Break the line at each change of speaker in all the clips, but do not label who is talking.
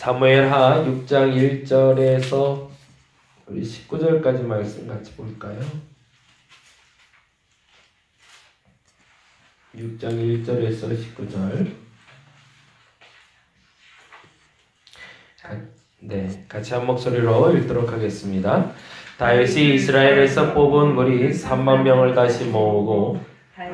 사무엘하 6장 1절에서 우리 19절까지 말씀 같이 볼까요? 6장 1절에서 19절. 네, 같이 한 목소리로 읽도록 하겠습니다. 다윗이 이스라엘에서 뽑은 무리 3만 명을 다시 모으고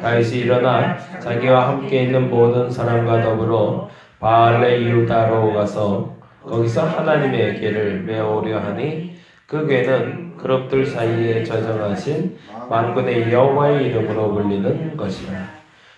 다윗이 일어나 자기와 함께 있는 모든 사람과 더불어 바알레 이후다로 가서 거기서 하나님의 궤를 메어오려 하니 그 궤는 그룹들 사이에 저장하신 만군의 여호와의 이름으로 불리는 것이라.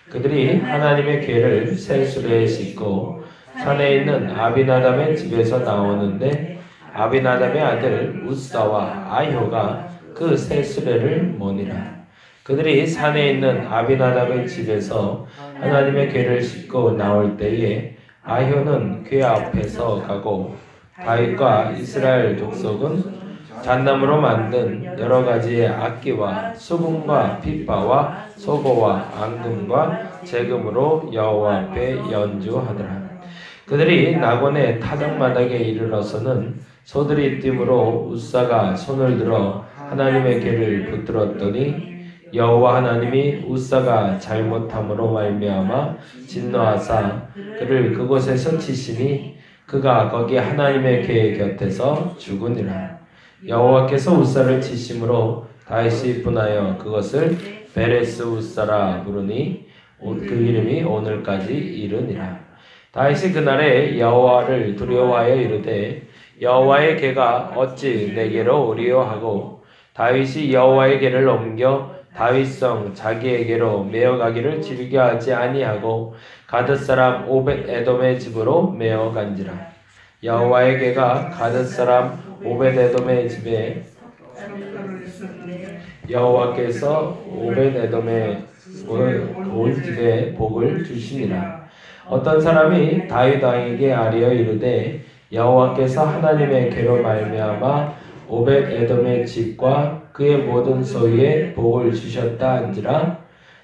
그들이 하나님의 궤를 새 수레에 싣고 산에 있는 아비나답의 집에서 나오는데 아비나답의 아들 우사와 아효가 그 새 수레를 모니라. 그들이 산에 있는 아비나답의 집에서 하나님의 궤를 싣고 나올 때에 아효는 궤 앞에서 가고 다윗과 이스라엘 족속은 잣나무로 만든 여러 가지의 악기와 수금과 핏바와 소고와 앙금과 제금으로 여호와 앞에 연주하더라. 그들이 나곤의 타작마당에 이르러서는 소들이 띠므로 우사가 손을 들어 하나님의 궤를 붙들었더니 여호와 하나님이 우사가 잘못함으로 말미암아 진노하사 그를 그곳에서 치시니 그가 거기 하나님의 궤 곁에서 죽으니라. 여호와께서 우사를 치심으로 다윗이 분하여 그것을 베레스 우사라 부르니 그 이름이 오늘까지 이르니라. 다윗이 그날에 여호와를 두려워하여 이르되 여호와의 궤가 어찌 내게로 오리요 하고 다윗이 여호와의 궤를 옮겨 다윗성 자기에게로 메어가기를 즐겨하지 아니하고 가드 사람 오벳 에돔의 집으로 메어간지라. 여호와의 궤가 가드 사람 오벳 에돔의 집에 여호와께서 오벳 에돔의 온 집에 복을 주시니라. 어떤 사람이 다윗 왕에게 아뢰어 이르되 여호와께서 하나님의 궤로 말미암아 오벳 에돔의 집과 그의 모든 소유에 복을 주셨다 한지라.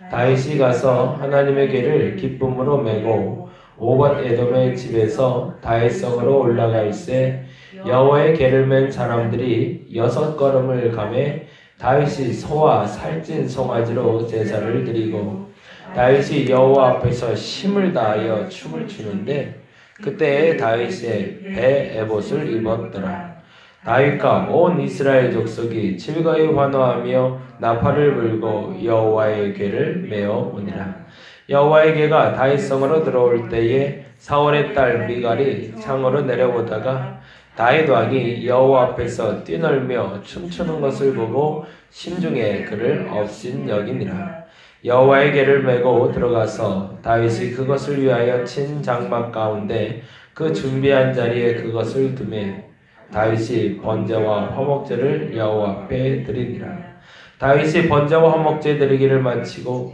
다윗이 가서 하나님의 궤를 기쁨으로 메고 오벳 에돔의 집에서 다윗성으로 올라갈새 여호와의 궤를 맨 사람들이 6걸음을 가매 다윗이 소와 살찐 송아지로 제사를 드리고 다윗이 여호와 앞에서 힘을 다하여 춤을 추는데 그때 다윗의 배 에봇을 입었더라. 다윗과 온 이스라엘 족속이 즐거이 환호하며 나팔을 불고 여호와의 궤를 메어 오니라. 여호와의 궤가 다윗성으로 들어올 때에 사울의 딸 미갈이 창으로 내려보다가 다윗 왕이 여호와 앞에서 뛰놀며 춤추는 것을 보고 심중에 그를 업신 여기니라. 여호와의 궤를 메고 들어가서 다윗이 그것을 위하여 친 장막 가운데 그 준비한 자리에 그것을 두매 다윗이 번제와 화목제를 여호와 앞에 드리니라. 다윗이 번제와 화목제 드리기를 마치고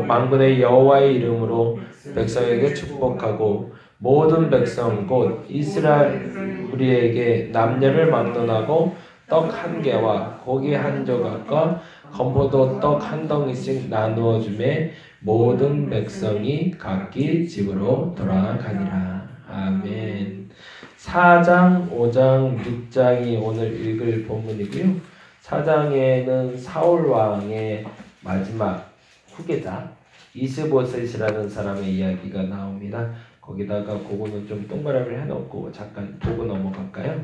만군의 여호와의 이름으로 백성에게 축복하고 모든 백성 곧 이스라엘 우리에게 남녀를 막론하고 떡 한 개와 고기 한 조각과 건포도 떡 한 덩이씩 나누어 주매 모든 백성이 각기 집으로 돌아가니라. 아멘. 4장, 5장, 6장이 오늘 읽을 본문이고요. 4장에는 사울 왕의 마지막 후계자 이스보셋이라는 사람의 이야기가 나옵니다. 거기다가 그거는 좀 동그라미를 해놓고 잠깐 보고 넘어갈까요?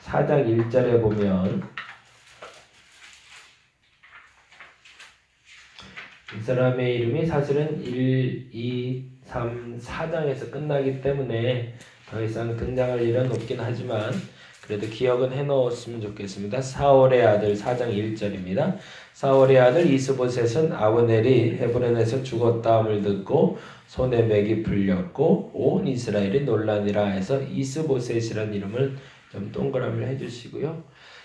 4장 1절에 보면 이 사람의 이름이 사실은 1, 2, 3, 4장에서 끝나기 때문에 더 이상 등장할 일은 없긴 하지만 그래도 기억은 해놓았으면 좋겠습니다. 사울의 아들 4장 1절입니다. 사울의 아들 이스보셋은 아브넬이 헤브론에서 죽었다함을 듣고 손에 맥이 풀렸고 온 이스라엘이 놀라니라 해서 이스보셋이라는 이름을 좀 동그라미를 해주시고요.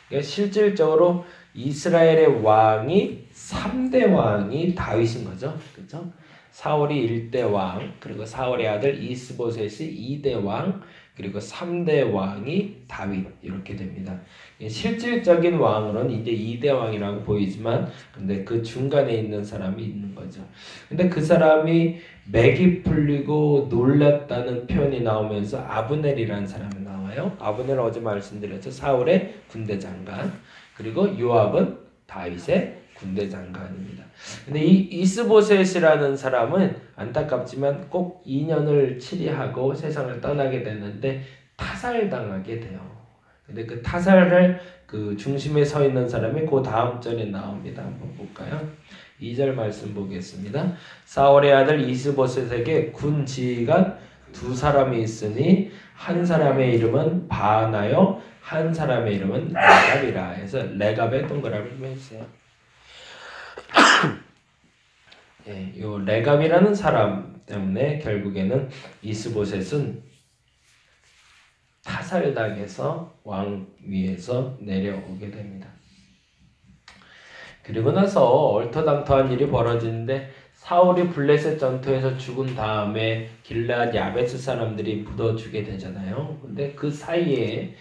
그러니까 실질적으로 이스라엘의 왕이 3대 왕이 다윗인 거죠. 그렇죠? 사울이 1대 왕, 그리고 사울의 아들 이스보셋이 2대 왕, 그리고 3대 왕이 다윗 이렇게 됩니다. 실질적인 왕으로는 이제 2대 왕이라고 보이지만 근데 그 중간에 있는 사람이 있는 거죠. 근데 그 사람이 맥이 풀리고 놀랐다는 표현이 나오면서 아브넬이라는 사람이 나와요. 아브넬은 어제 말씀드렸죠. 사울의 군대 장관. 그리고 요압은 다윗의 군대 장관입니다. 근데 이 이스보셋이라는 사람은 안타깝지만 꼭 2년을 치리하고 세상을 떠나게 되는데 타살당하게 돼요. 근데 그 타살을 그 중심에 서 있는 사람이 그 다음 절에 나옵니다. 한번 볼까요? 2절 말씀 보겠습니다. 사울의 아들 이스보셋에게 군 지휘관 2사람이 있으니 한 사람의 이름은 바하나요 한 사람의 이름은 레갑이라 해서 레갑에 동그라미 좀 해주세요. 예, 요 레갑이라는 사람 때문에 결국에는 이스보셋은 타살당해서 왕 위에서 내려오게 됩니다. 그리고 나서 얼토당토한 일이 벌어지는데 사울이 블레셋 전투에서 죽은 다음에 길르앗 야베스 사람들이 묻어주게 되잖아요. 근데 그 사이에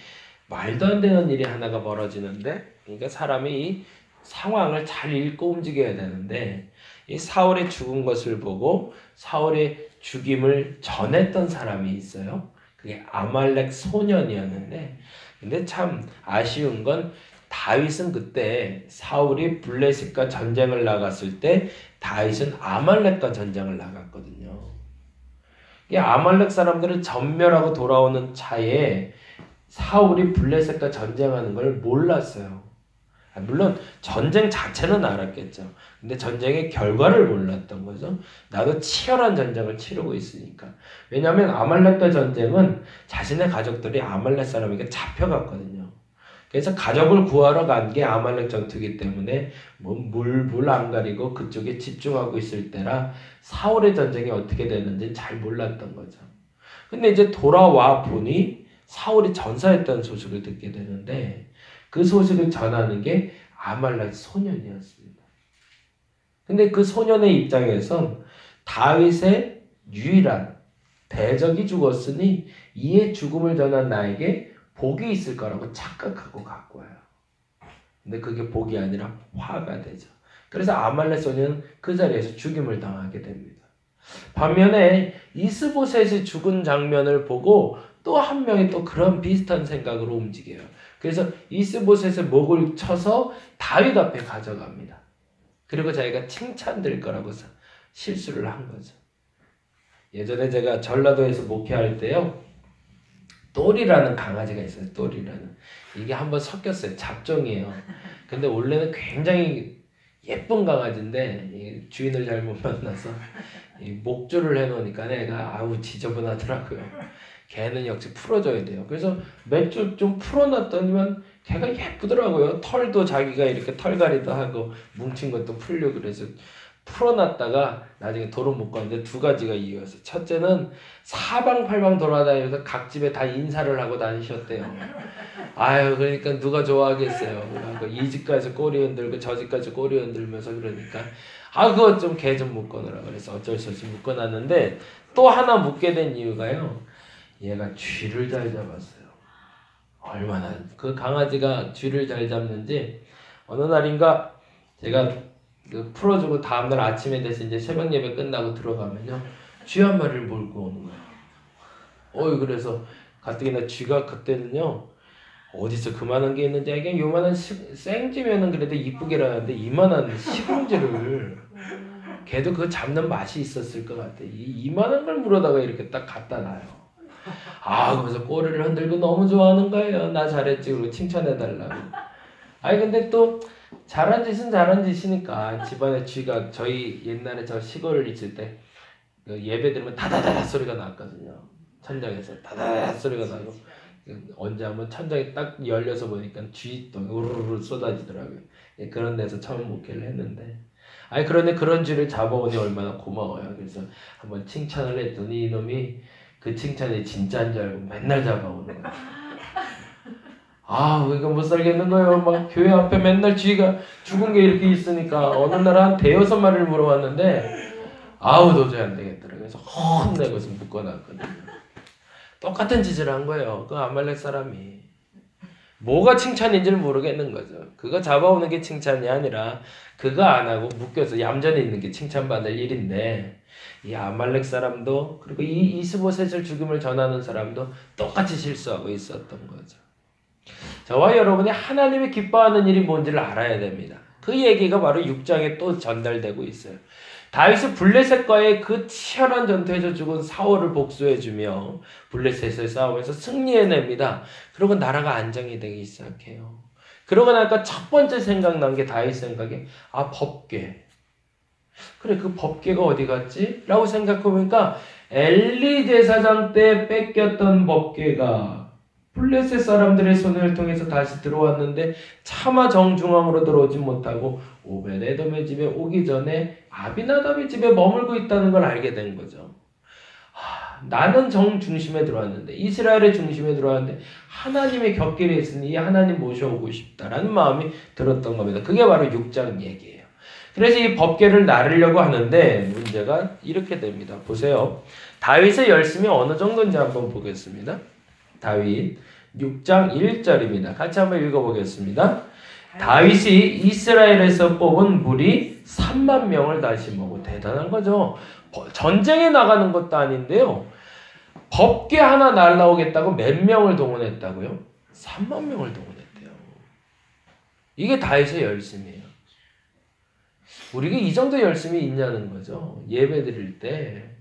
말도 안 되는 일이 하나가 벌어지는데 그러니까 사람이 이 상황을 잘 읽고 움직여야 되는데 이 사울의 죽은 것을 보고 사울의 죽임을 전했던 사람이 있어요. 그게 아말렉 소년이었는데 근데 참 아쉬운 건 다윗은 그때 사울이 블레셋과 전쟁을 나갔을 때 다윗은 아말렉과 전쟁을 나갔거든요. 이 아말렉 사람들을 전멸하고 돌아오는 차에 사울이 블레셋과 전쟁하는 걸 몰랐어요. 물론 전쟁 자체는 알았겠죠. 근데 전쟁의 결과를 몰랐던 거죠. 나도 치열한 전쟁을 치르고 있으니까. 왜냐하면 아말렉과 전쟁은 자신의 가족들이 아말렉 사람에게 잡혀갔거든요. 그래서 가족을 구하러 간 게 아말렉 전투이기 때문에 뭐 물 안 가리고 그쪽에 집중하고 있을 때라 사울의 전쟁이 어떻게 되는지 잘 몰랐던 거죠. 근데 이제 돌아와 보니 사울이 전사했다는 소식을 듣게 되는데 그 소식을 전하는 게 아말렉 소년이었습니다. 근데 그 소년의 입장에선 다윗의 유일한 대적이 죽었으니 이의 죽음을 전한 나에게 복이 있을 거라고 착각하고 갖고 와요. 근데 그게 복이 아니라 화가 되죠. 그래서 아말렉 소년은 그 자리에서 죽임을 당하게 됩니다. 반면에 이스보셋이 죽은 장면을 보고 또 한 명이 또 그런 비슷한 생각으로 움직여요. 그래서 이스보셋의 목을 쳐서 다윗 앞에 가져갑니다. 그리고 자기가 칭찬될 거라고 실수를 한 거죠. 예전에 제가 전라도에서 목회할 때요. 똘이라는 강아지가 있어요. 똘이라는. 이게 한번 섞였어요. 잡종이에요. 근데 원래는 굉장히 예쁜 강아지인데 주인을 잘못 만나서 목줄을 해놓으니까 애가 아우 지저분하더라고요. 걔는 역시 풀어줘야 돼요. 그래서 몇 줄 좀 풀어놨더니만 걔가 예쁘더라고요. 털도 자기가 이렇게 털갈이도 하고 뭉친 것도 풀려고 그래서 풀어놨다가 나중에 도로 묶었는데 두 가지가 이유였어요. 첫째는 사방팔방 돌아다니면서 각 집에 다 인사를 하고 다니셨대요. 아유 그러니까 누가 좋아하겠어요. 이 집까지 꼬리 흔들고 저 집까지 꼬리 흔들면서 그러니까 아 그거 좀 개 좀 묶어놓으라 그래서 어쩔 수 없이 묶어놨는데 또 하나 묶게 된 이유가요. 얘가 쥐를 잘 잡았어요. 얼마나 그 강아지가 쥐를 잘 잡는지 어느 날인가 제가 풀어주고 다음날 아침에 돼서 이제 새벽 예배 끝나고 들어가면요 쥐 한 마리를 몰고 오는 거예요. 그래서 가뜩이나 쥐가 그때는요 어디서 그만한 게 있는지 이게 요만한 생쥐면은 그래도 이쁘게라는데 이만한 시궁쥐를 걔도 그거 잡는 맛이 있었을 것 같아. 이만한 걸 물어다가 이렇게 딱 갖다 놔요. 그래서 꼬리를 흔들고 너무 좋아하는 거예요. 나 잘했지 그리고 칭찬해달라고. 근데 또 잘한 짓은 잘한 짓이니까 집안에 쥐가 저희 옛날에 저 시골 있을 때 예배 드리면 다다다다 소리가 났거든요. 천장에서 다다다다 소리가 나고 언제 한번 천장이 딱 열려서 보니까 쥐 또 우르르 쏟아지더라고요. 그런 데서 처음 목회를 했는데 그런데 그런 쥐를 잡아오니 얼마나 고마워요. 그래서 한번 칭찬을 했더니 이놈이 그 칭찬이 진짜인 줄 알고 맨날 잡아오는 거예요. 이거 못 살겠는 거예요. 막 교회 앞에 맨날 쥐가 죽은 게 이렇게 있으니까 어느 날 한 5-6마리를 물어봤는데 도저히 안 되겠더라고요. 그래서 혼내고서 묶어놨거든요. 똑같은 짓을 한 거예요. 그 아말렉 사람이. 뭐가 칭찬인지를 모르겠는 거죠. 그거 잡아오는 게 칭찬이 아니라 그거 안 하고 묶여서 얌전히 있는 게 칭찬받을 일인데 이 아말렉 사람도 그리고 이 이스보셋을 죽임을 전하는 사람도 똑같이 실수하고 있었던 거죠. 저와 여러분이 하나님이 기뻐하는 일이 뭔지를 알아야 됩니다. 그 얘기가 바로 6장에 또 전달되고 있어요. 다윗은 블레셋과의 그 치열한 전투에서 죽은 사울을 복수해주며 블레셋의 싸움에서 승리해냅니다. 그러고 나라가 안정이 되기 시작해요. 그러고 나니까 첫 번째 생각난 게 다윗 생각에 법궤. 그래 그 법궤가 어디 갔지? 라고 생각해보니까 엘리 제사장 때 뺏겼던 법궤가 블레셋 사람들의 손을 통해서 다시 들어왔는데 차마 정중앙으로 들어오지 못하고 오벳에돔의 집에 오기 전에 아비나답의 집에 머물고 있다는 걸 알게 된 거죠. 나는 정 중심에 들어왔는데 이스라엘의 중심에 들어왔는데 하나님의 곁길에 있으니 하나님 모셔오고 싶다라는 마음이 들었던 겁니다. 그게 바로 6장 얘기예요. 그래서 이 법궤를 나르려고 하는데 문제가 이렇게 됩니다. 보세요. 다윗의 열심이 어느 정도인지 한번 보겠습니다. 다윗 6장 1절입니다. 같이 한번 읽어보겠습니다. 다윗이 이스라엘에서 뽑은 무리 3만 명을 다시 모으고 대단한 거죠. 전쟁에 나가는 것도 아닌데요. 법궤 하나 날라오겠다고 몇 명을 동원했다고요? 3만 명을 동원했대요. 이게 다윗의 열심이에요. 우리가 이 정도 열심이 있냐는 거죠. 예배 드릴 때.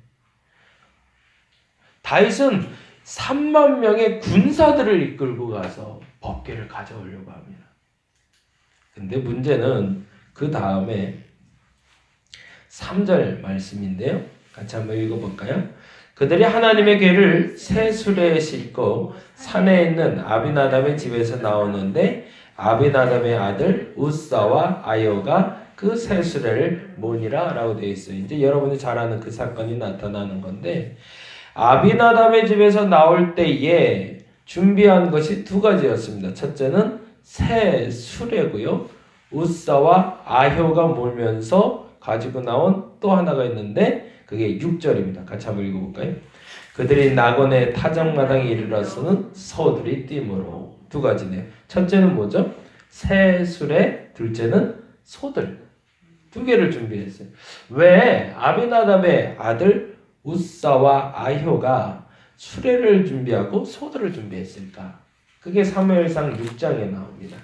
다윗은 3만 명의 군사들을 이끌고 가서 법궤를 가져오려고 합니다. 근데 문제는 그 다음에 3절 말씀인데요. 같이 한번 읽어볼까요? 그들이 하나님의 궤를 새 수레에 싣고 산에 있는 아비나답의 집에서 나오는데 아비나답의 아들 우사와 아요가 그 새 수레를 모니라 라고 되어 있어요. 이제 여러분이 잘 아는 그 사건이 나타나는 건데 아비나답의 집에서 나올 때에 준비한 것이 두 가지였습니다. 첫째는 새 수레고요. 우사와 아효가 몰면서 가지고 나온 또 하나가 있는데 그게 6절입니다. 같이 한번 읽어볼까요? 그들이 나곤의 타작마당에 이르러서는 서들이 띠므로. 두 가지네요. 첫째는 뭐죠? 새 수레, 둘째는 소들. 두 개를 준비했어요. 왜 아비나답의 아들 우사와 아효가 수레를 준비하고 소들을 준비했을까? 그게 사무엘상 6장에 나옵니다.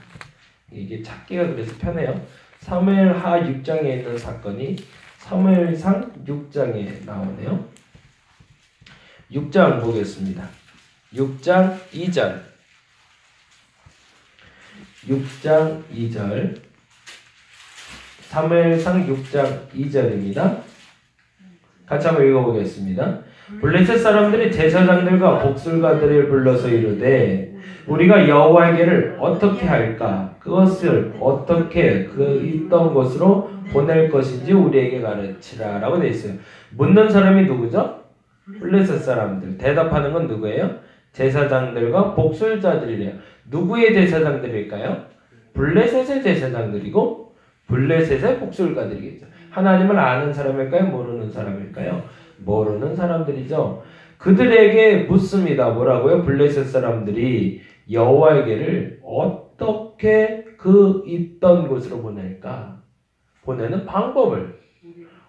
이게 찾기가 그래서 편해요. 사무엘하 6장에 있는 사건이 사무엘상 6장에 나오네요. 6장 보겠습니다. 6장 2절. 6장 2절. 사무엘상 6장 2절입니다. 같이 한번 읽어보겠습니다. 블레셋 사람들이 제사장들과 복술가들을 불러서 이르되 우리가 여호와에게를 어떻게 할까? 그것을 어떻게 그 있던 곳으로 보낼 것인지 우리에게 가르치라 라고 되어 있어요. 묻는 사람이 누구죠? 블레셋 사람들. 대답하는 건 누구예요? 제사장들과 복술자들이래요. 누구의 제사장들일까요? 블레셋의 제사장들이고 블레셋의 복술가들이겠죠. 하나님을 아는 사람일까요? 모르는 사람일까요? 모르는 사람들이죠. 그들에게 묻습니다. 뭐라고요? 블레셋 사람들이 여호와에게를 어떻게 그 있던 곳으로 보낼까? 보내는 방법을,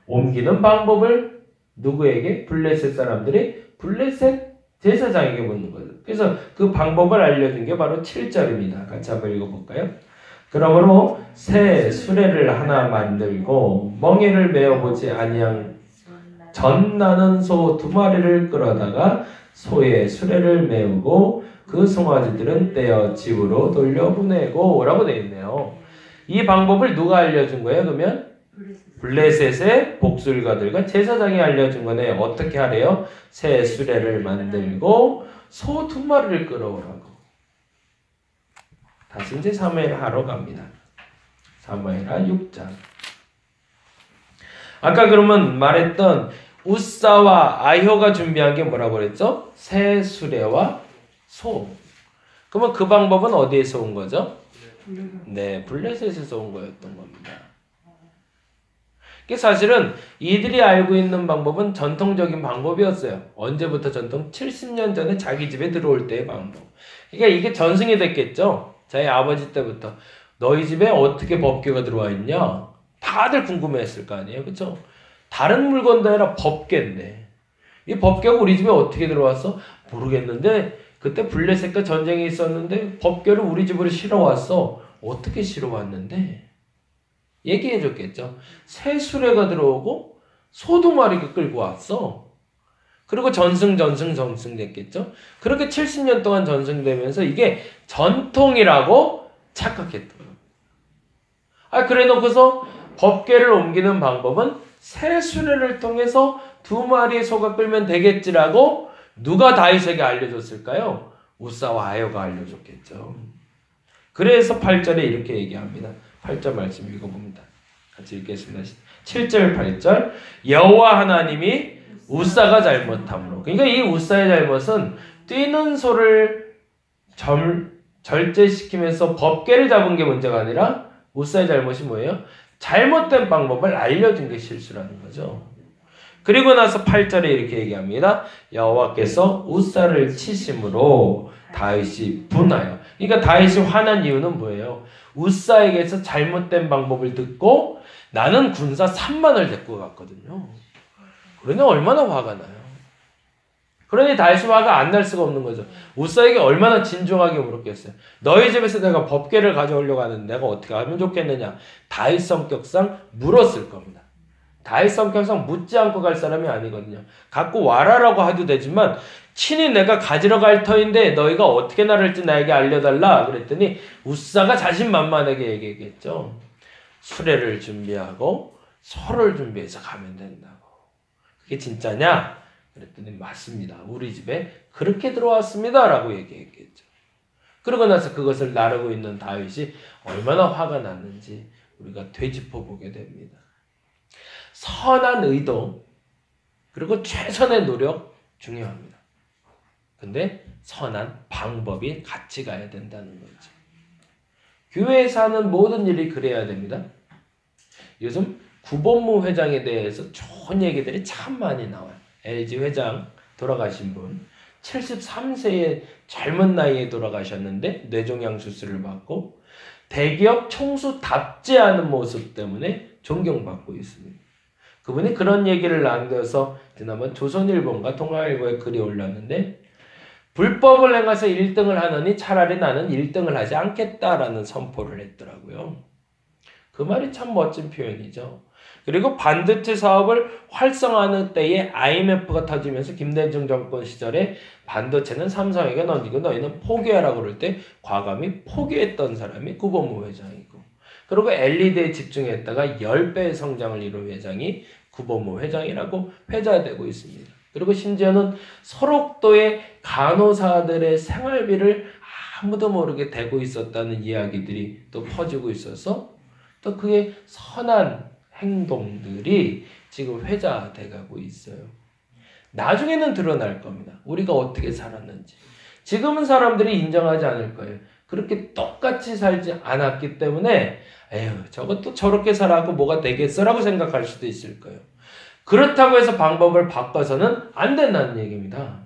옮기는 방법을 누구에게? 블레셋 사람들이 블레셋 제사장에게 묻는 거죠. 그래서 그 방법을 알려준 게 바로 7절입니다. 같이 한번 읽어볼까요? 그러므로 새 수레를 하나 만들고 멍에를 메어보지 아니한 전나는 소 2마리를 끌어다가 소의 수레를 메우고 그 송아지들은 떼어 집으로 돌려보내고 라고 되어 있네요. 이 방법을 누가 알려준 거예요? 그러면 블레셋의 복술가들과 제사장이 알려준 거네. 어떻게 하래요? 새 수레를 만들고 소 2마리를 끌어오라고. 다시 이제 사무엘하러 갑니다. 사무엘하 6장. 아까 그러면 말했던 우사와 아효가 준비한 게 뭐라고 그랬죠? 새 수레와 소. 그러면 그 방법은 어디에서 온 거죠? 네, 블레셋에서 온 거였던 겁니다. 이게 사실은 이들이 알고 있는 방법은 전통적인 방법이었어요. 언제부터 전통? 70년 전에 자기 집에 들어올 때의 방법. 그러니까 이게 전승이 됐겠죠. 자기 아버지 때부터. 너희 집에 어떻게 법궤가 들어와 있냐? 다들 궁금해했을 거 아니에요. 그렇죠? 다른 물건도 아니라 법궤인데 이 법궤가 우리 집에 어떻게 들어왔어? 모르겠는데 그때 블레셋과 전쟁이 있었는데 법궤를 우리 집으로 실어왔어. 어떻게 실어왔는데? 얘기해줬겠죠. 새 수레가 들어오고 소 2마리가 끌고 왔어. 그리고 전승 됐겠죠. 그렇게 70년 동안 전승되면서 이게 전통이라고 착각했던 거예요. 그래 놓고서 법궤를 옮기는 방법은 새 수레를 통해서 2마리의 소가 끌면 되겠지라고 누가 다윗에게 알려줬을까요? 우사와 아요가 알려줬겠죠. 그래서 8절에 이렇게 얘기합니다. 8절 말씀 읽어봅니다. 같이 읽겠습니다. 7절 8절 여호와 하나님이 우사가 잘못함으로. 그러니까 이 우사의 잘못은 뛰는 소를 절제시키면서 법궤를 잡은 게 문제가 아니라 우사의 잘못이 뭐예요? 잘못된 방법을 알려준 게 실수라는 거죠. 그리고 나서 8절에 이렇게 얘기합니다. 여호와께서 우사를 치심으로 다윗이 분하여. 그러니까 다윗이 화난 이유는 뭐예요? 우사에게서 잘못된 방법을 듣고 나는 군사 3만을 데리고 갔거든요. 그러니 얼마나 화가 나요. 그러니 다윗이 화가 안 날 수가 없는 거죠. 우사에게 얼마나 진중하게 물었겠어요. 너희 집에서 내가 법궤를 가져오려고 하는데 내가 어떻게 하면 좋겠느냐. 다윗 성격상 물었을 겁니다. 다윗 성격상 묻지 않고 갈 사람이 아니거든요. 갖고 와라라고 해도 되지만 친히 내가 가지러 갈 터인데 너희가 어떻게 나를지 나에게 알려달라 그랬더니 우사가 자신만만하게 얘기했겠죠. 수레를 준비하고 소를 준비해서 가면 된다고. 그게 진짜냐? 그랬더니 맞습니다. 우리 집에 그렇게 들어왔습니다 라고 얘기했겠죠. 그러고 나서 그것을 나르고 있는 다윗이 얼마나 화가 났는지 우리가 되짚어보게 됩니다. 선한 의도 그리고 최선의 노력 중요합니다. 근데 선한 방법이 같이 가야 된다는 거죠. 교회에서 하는 모든 일이 그래야 됩니다. 요즘 구본무 회장에 대해서 좋은 얘기들이 참 많이 나와요. LG 회장 돌아가신 분 73세의 젊은 나이에 돌아가셨는데 뇌종양 수술을 받고 대기업 총수답지 않은 모습 때문에 존경받고 있습니다. 그분이 그런 얘기를 남겨서 지난번 조선일보인가 동아일보에 글이 올랐는데 불법을 행해서 1등을 하느니 차라리 나는 1등을 하지 않겠다라는 선포를 했더라고요. 그 말이 참 멋진 표현이죠. 그리고 반도체 사업을 활성화하는 때에 IMF가 터지면서 김대중 정권 시절에 반도체는 삼성에게 넘기고 너희는 포기하라고 그럴 때 과감히 포기했던 사람이 구본무 회장이고 그리고 LED에 집중했다가 10배의 성장을 이룬 회장이 구본무 회장이라고 회자되고 있습니다. 그리고 심지어는 소록도의 간호사들의 생활비를 아무도 모르게 대고 있었다는 이야기들이 또 퍼지고 있어서 또 그의 선한 행동들이 지금 회자돼 가고 있어요. 나중에는 드러날 겁니다. 우리가 어떻게 살았는지. 지금은 사람들이 인정하지 않을 거예요. 그렇게 똑같이 살지 않았기 때문에 에휴 저것도 저렇게 살아고 뭐가 되겠어라고 생각할 수도 있을 거예요. 그렇다고 해서 방법을 바꿔서는 안 된다는 얘기입니다.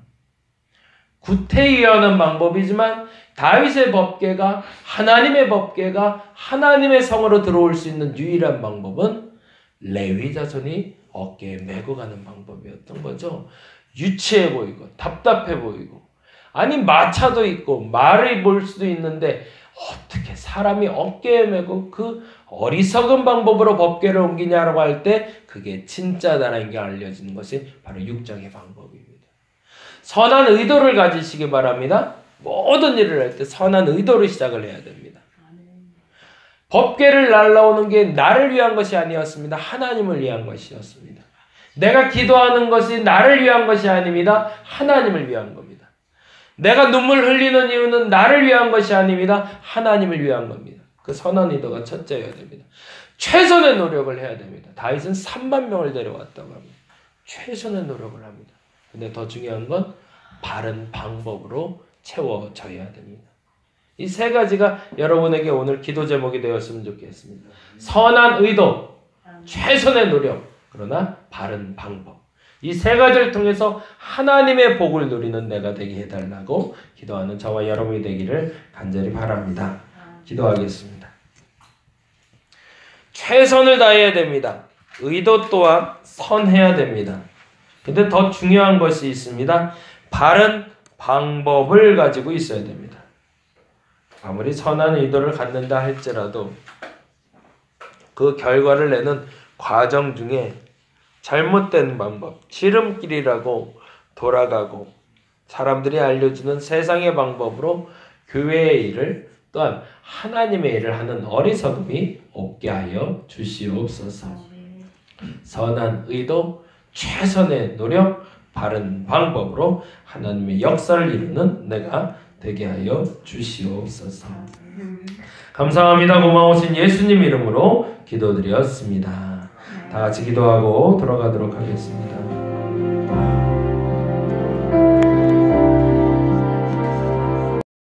구태의하는 방법이지만 다윗의 법궤가 하나님의 법궤가 하나님의 성으로 들어올 수 있는 유일한 방법은 레위 자손이 어깨에 메고 가는 방법이었던 거죠. 유치해 보이고 답답해 보이고 아니 마차도 있고 말을 볼 수도 있는데 어떻게 사람이 어깨에 메고 그 어리석은 방법으로 법궤를 옮기냐라고 할 때 그게 진짜다라는 게 알려지는 것이 바로 육정의 방법입니다. 선한 의도를 가지시기 바랍니다. 모든 일을 할 때 선한 의도로 시작을 해야 됩니다. 법궤를 날라오는 게 나를 위한 것이 아니었습니다. 하나님을 위한 것이었습니다. 내가 기도하는 것이 나를 위한 것이 아닙니다. 하나님을 위한 겁니다. 내가 눈물 흘리는 이유는 나를 위한 것이 아닙니다. 하나님을 위한 겁니다. 그 선한 의도가 첫째여야 됩니다. 최선의 노력을 해야 됩니다. 다윗은 3만 명을 데려왔다고 합니다. 최선의 노력을 합니다. 근데 더 중요한 건 바른 방법으로 채워져야 됩니다. 이 세 가지가 여러분에게 오늘 기도 제목이 되었으면 좋겠습니다. 선한 의도, 최선의 노력, 그러나 바른 방법. 이 세 가지를 통해서 하나님의 복을 누리는 내가 되게 해달라고 기도하는 저와 여러분이 되기를 간절히 바랍니다. 기도하겠습니다. 최선을 다해야 됩니다. 의도 또한 선해야 됩니다. 근데 더 중요한 것이 있습니다. 바른 방법을 가지고 있어야 됩니다. 아무리 선한 의도를 갖는다 할지라도 그 결과를 내는 과정 중에 잘못된 방법, 지름길이라고 돌아가고 사람들이 알려주는 세상의 방법으로 교회의 일을 또한 하나님의 일을 하는 어리석음이 없게 하여 주시옵소서. 선한 의도, 최선의 노력, 바른 방법으로 하나님의 역사를 이루는 내가 되게 하여 주시옵소서. 감사합니다. 고마우신 예수님 이름으로 기도드렸습니다. 다 같이 기도하고 돌아가도록 하겠습니다.